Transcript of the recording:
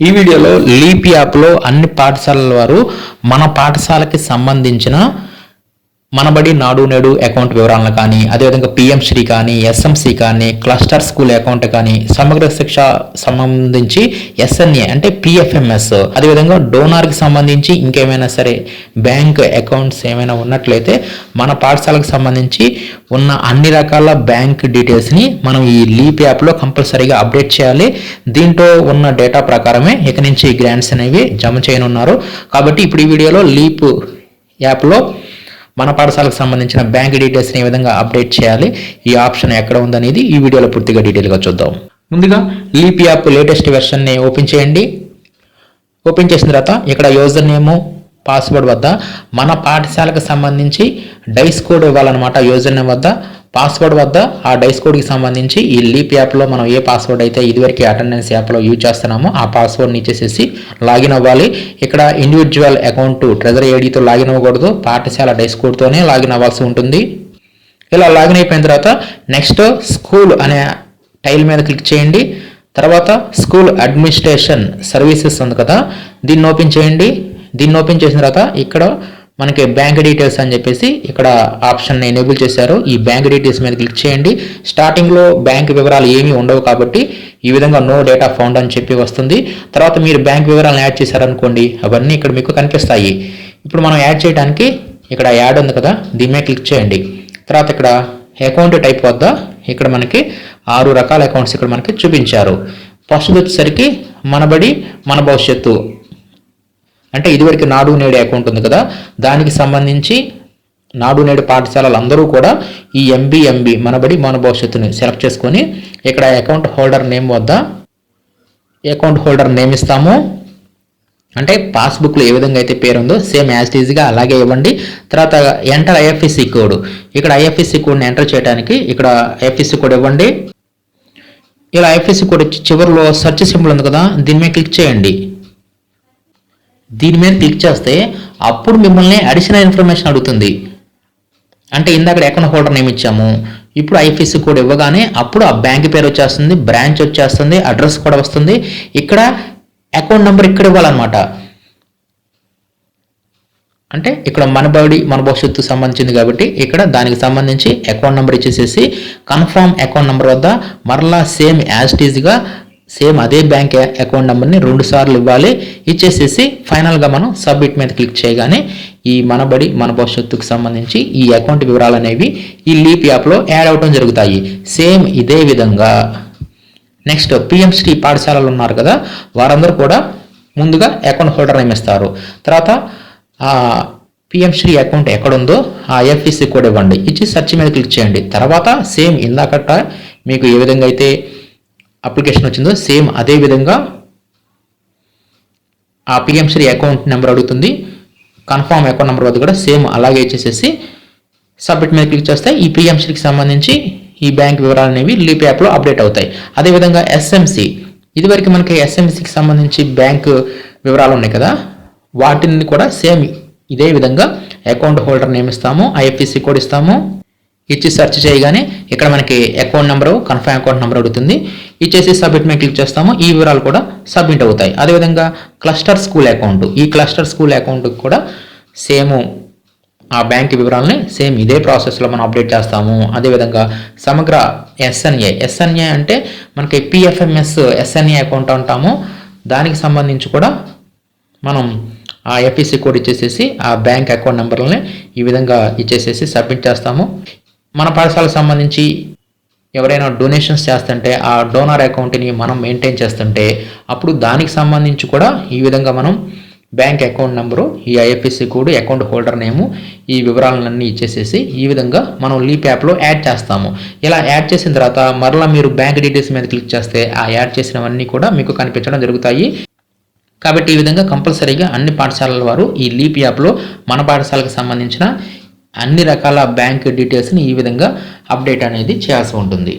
ఈ వీడియోలో లీప్ యాప్లో అన్ని పాఠశాలల వారు మన పాఠశాలకి సంబంధించిన మనబడి నాడు నేడు అకౌంట్ వివరాలను కానీ, అదేవిధంగా పిఎం శ్రీ కానీ, ఎస్ఎంసి కానీ, క్లస్టర్ స్కూల్ అకౌంట్ కానీ, సమగ్ర శిక్ష సంబంధించి ఎస్ఎన్ఏ అంటే పిఎఫ్ఎంఎస్, అదేవిధంగా డోనార్కి సంబంధించి ఇంకేమైనా సరే బ్యాంక్ అకౌంట్స్ ఏమైనా ఉన్నట్లయితే మన పాఠశాలకు సంబంధించి ఉన్న అన్ని రకాల బ్యాంక్ డీటెయిల్స్ని మనం ఈ లీప్ యాప్లో కంపల్సరీగా అప్డేట్ చేయాలి. దీంట్లో ఉన్న డేటా ప్రకారమే ఇక నుంచి గ్రాంట్స్ అనేవి జమ చేయనున్నారు. కాబట్టి ఇప్పుడు ఈ వీడియోలో లీప్ యాప్లో మన పాఠశాలకు సంబంధించిన బ్యాంక్ డీటెయిల్స్ని ఏ విధంగా అప్డేట్ చేయాలి, ఈ ఆప్షన్ ఎక్కడ ఉందనేది ఈ వీడియోలో పూర్తిగా డీటెయిల్గా చూద్దాం. ముందుగా లీప్ యాప్ లేటెస్ట్ వెర్షన్ని ఓపెన్ చేయండి. ఓపెన్ చేసిన తర్వాత ఇక్కడ యూజర్ నేమ్, పాస్వర్డ్ వద్ద మన పాఠశాలకు సంబంధించి డైస్ కోడ్ ఇవ్వాలన్నమాట. యూజర్ నేమ్ వద్ద, పాస్వర్డ్ వద్ద ఆ డైస్ కోడ్కి సంబంధించి ఈ లీప్ యాప్లో మనం ఏ పాస్వర్డ్ అయితే ఇదివరకు అటెండెన్స్ యాప్లో యూజ్ చేస్తున్నామో ఆ పాస్వర్డ్ని ఇచ్చేసేసి లాగిన్ అవ్వాలి. ఇక్కడ ఇండివిజువల్ అకౌంట్ ట్రెజరీ ఐడితో లాగిన్ అవ్వకూడదు, పాఠశాల డైస్ కోడ్తోనే లాగిన్ అవ్వాల్సి ఉంటుంది. ఇలా లాగిన్ అయిపోయిన తర్వాత నెక్స్ట్ స్కూల్ అనే టైల్ మీద క్లిక్ చేయండి. తర్వాత స్కూల్ అడ్మినిస్ట్రేషన్ సర్వీసెస్ ఉంది కదా, దీన్ని ఓపెన్ చేయండి. దీన్ని ఓపెన్ చేసిన తర్వాత ఇక్కడ మనకి బ్యాంక్ డీటెయిల్స్ అని చెప్పేసి ఇక్కడ ఆప్షన్ని ఎనేబుల్ చేశారు. ఈ బ్యాంక్ డీటెయిల్స్ మీద క్లిక్ చేయండి. స్టార్టింగ్లో బ్యాంక్ వివరాలు ఏమీ ఉండవు కాబట్టి ఈ విధంగా నో డేటా ఫౌండ్ అని చెప్పి వస్తుంది. తర్వాత మీరు బ్యాంక్ వివరాలను యాడ్ చేశారనుకోండి, అవన్నీ ఇక్కడ మీకు కనిపిస్తాయి. ఇప్పుడు మనం యాడ్ చేయడానికి ఇక్కడ యాడ్ ఉంది కదా, దీని మీద క్లిక్ చేయండి. తర్వాత ఇక్కడ అకౌంట్ టైప్ వద్ద ఇక్కడ మనకి 6 రకాల అకౌంట్స్ ఇక్కడ మనకి చూపించారు. ఫస్ట్ వచ్చేసరికి మనబడి మన భవిష్యత్తు అంటే ఇదివరకు నాడు నేడు అకౌంట్ ఉంది కదా, దానికి సంబంధించి నాడు నేడు పాఠశాలలు అందరూ కూడా ఈ ఎంబీ మనబడి మన భవిష్యత్తుని సెలెక్ట్ చేసుకొని ఇక్కడ అకౌంట్ హోల్డర్ నేమ్ వద్ద అకౌంట్ హోల్డర్ నేమ్ ఇస్తాము. అంటే పాస్బుక్లో ఏ విధంగా అయితే పేరు ఉందో సేమ్ యాజ్ ఈజీగా అలాగే ఇవ్వండి. తర్వాత ఎంటర్ ఐఎఫ్ఎస్సి కోడ్, ఇక్కడ ఐఎఫ్ఎస్సి కోడ్ని ఎంటర్ చేయడానికి ఇక్కడ ఐఎఫ్ఎస్సి కోడ్ ఇవ్వండి. ఇలా ఐఎఫ్ఎస్సి కోడ్ చివరిలో సెర్చ్ సింబల్ ఉంది కదా, దీని మీద క్లిక్ చేయండి. దీని మీద క్లిక్ చేస్తే అప్పుడు మిమ్మల్ని అడిషనల్ ఇన్ఫర్మేషన్ అడుగుతుంది. అంటే ఇందాక అకౌంట్ హోల్డర్ నేమ్ ఇచ్చాము, ఇప్పుడు ఐఎఫ్ఎస్సి కోడ్ ఇవ్వగానే అప్పుడు ఆ బ్యాంక్ పేరు వచ్చేస్తుంది, బ్రాంచ్ వచ్చేస్తుంది, అడ్రస్ కూడా వస్తుంది. ఇక్కడ అకౌంట్ నెంబర్ ఇక్కడ ఇవ్వాలన్నమాట. అంటే ఇక్కడ మనబడి మన భవిష్యత్తు సంబంధించింది కాబట్టి ఇక్కడ దానికి సంబంధించి అకౌంట్ నెంబర్ ఇచ్చేసేసి కన్ఫర్మ్ అకౌంట్ నెంబర్ వద్ద మరలా సేమ్ యాజ్ ఈజ్గా సేమ్ అదే బ్యాంక్ అకౌంట్ నెంబర్ని 2 సార్లు ఇవ్వాలి. ఇచ్చేసేసి ఫైనల్గా మనం సబ్మిట్ మీద క్లిక్ చేయగానే ఈ మనబడి మన భవిష్యత్తుకు సంబంధించి ఈ అకౌంట్ వివరాలు అనేవి ఈ లీప్ యాప్లో యాడ్ అవడం జరుగుతాయి. సేమ్ ఇదే విధంగా నెక్స్ట్ పిఎం శ్రీ పాఠశాలలు ఉన్నారు కదా, వారందరూ కూడా ముందుగా అకౌంట్ హోల్డర్ నేమ్ ఇస్తారు. తర్వాత పిఎం శ్రీ అకౌంట్ ఎక్కడుందో ఆ ఐఎఫ్ఎస్సి కోడ్ ఇవ్వండి. ఇచ్చి సెర్చ్ మీద క్లిక్ చేయండి. తర్వాత సేమ్ ఇందాకట మీకు ఏ విధంగా అయితే అప్లికేషన్ వచ్చిందో సేమ్ అదే విధంగా ఆ పిఎం శ్రీ అకౌంట్ నెంబర్ అడుగుతుంది. కన్ఫర్మ్ అకౌంట్ నెంబర్ వద్ద కూడా సేమ్ అలాగే ఇచ్చేసేసి సబ్మిట్ మీద క్లిక్ చేస్తే ఈ పిఎం శ్రీకి సంబంధించి ఈ బ్యాంక్ వివరాలు అనేవి లీప్ యాప్లో అప్డేట్ అవుతాయి. అదేవిధంగా ఎస్ఎంసి, ఇదివరకు మనకి ఎస్ఎంసికి సంబంధించి బ్యాంక్ వివరాలు ఉన్నాయి కదా, వాటిని కూడా సేమ్ ఇదే విధంగా అకౌంట్ హోల్డర్ నేమ్ ఇస్తాము, ఐఎఫ్ఎస్సి కోడ్ ఇస్తాము. ఇచ్చి సెర్చ్ చేయగానే ఇక్కడ మనకి account number, confirm account number అడుగుతుంది. ఇచ్చేసి సబ్మిట్ మీద క్లిక్ చేస్తాము, ఈ వివరాలు కూడా సబ్మిట్ అవుతాయి. అదేవిధంగా క్లస్టర్ స్కూల్ అకౌంట్, ఈ క్లస్టర్ స్కూల్ అకౌంట్కి కూడా సేమ్ ఆ బ్యాంక్ వివరాలని సేమ్ ఇదే ప్రాసెస్లో మనం అప్డేట్ చేస్తాము. అదేవిధంగా సమగ్ర ఎస్ఎన్ఏ అంటే మనకి పిఎఫ్ఎంఎస్ ఎస్ఎన్ఏ అకౌంట్ అంటాము, దానికి సంబంధించి కూడా మనం ఆ ఎఫ్ఎస్సి కోడ్ ఇచ్చేసేసి ఆ బ్యాంక్ అకౌంట్ నెంబర్లని ఈ విధంగా ఇచ్చేసేసి సబ్మిట్ చేస్తాము. మన పాఠశాలకు సంబంధించి ఎవరైనా డొనేషన్స్ చేస్తుంటే ఆ డోనర్ అకౌంట్ని మనం మెయింటైన్ చేస్తుంటే అప్పుడు దానికి సంబంధించి కూడా ఈ విధంగా మనం బ్యాంక్ అకౌంట్ నెంబరు, ఈ ఐఎఫ్ఎస్సి కోడ్, అకౌంట్ హోల్డర్ నేము, ఈ వివరాలన్నీ ఇచ్చేసేసి ఈ విధంగా మనం లీప్ యాప్లో యాడ్ చేస్తాము. ఇలా యాడ్ చేసిన తర్వాత మరలా మీరు బ్యాంక్ డీటెయిల్స్ మీద క్లిక్ చేస్తే ఆ యాడ్ చేసినవన్నీ కూడా మీకు కనిపించడం జరుగుతాయి. కాబట్టి ఈ విధంగా కంపల్సరీగా అన్ని పాఠశాలల వారు ఈ లీప్ యాప్లో మన పాఠశాలకు సంబంధించిన అన్ని రకాల బ్యాంక్ డీటెయిల్స్ని ఈ విధంగా అప్డేట్ అనేది చేయాల్సి ఉంటుంది.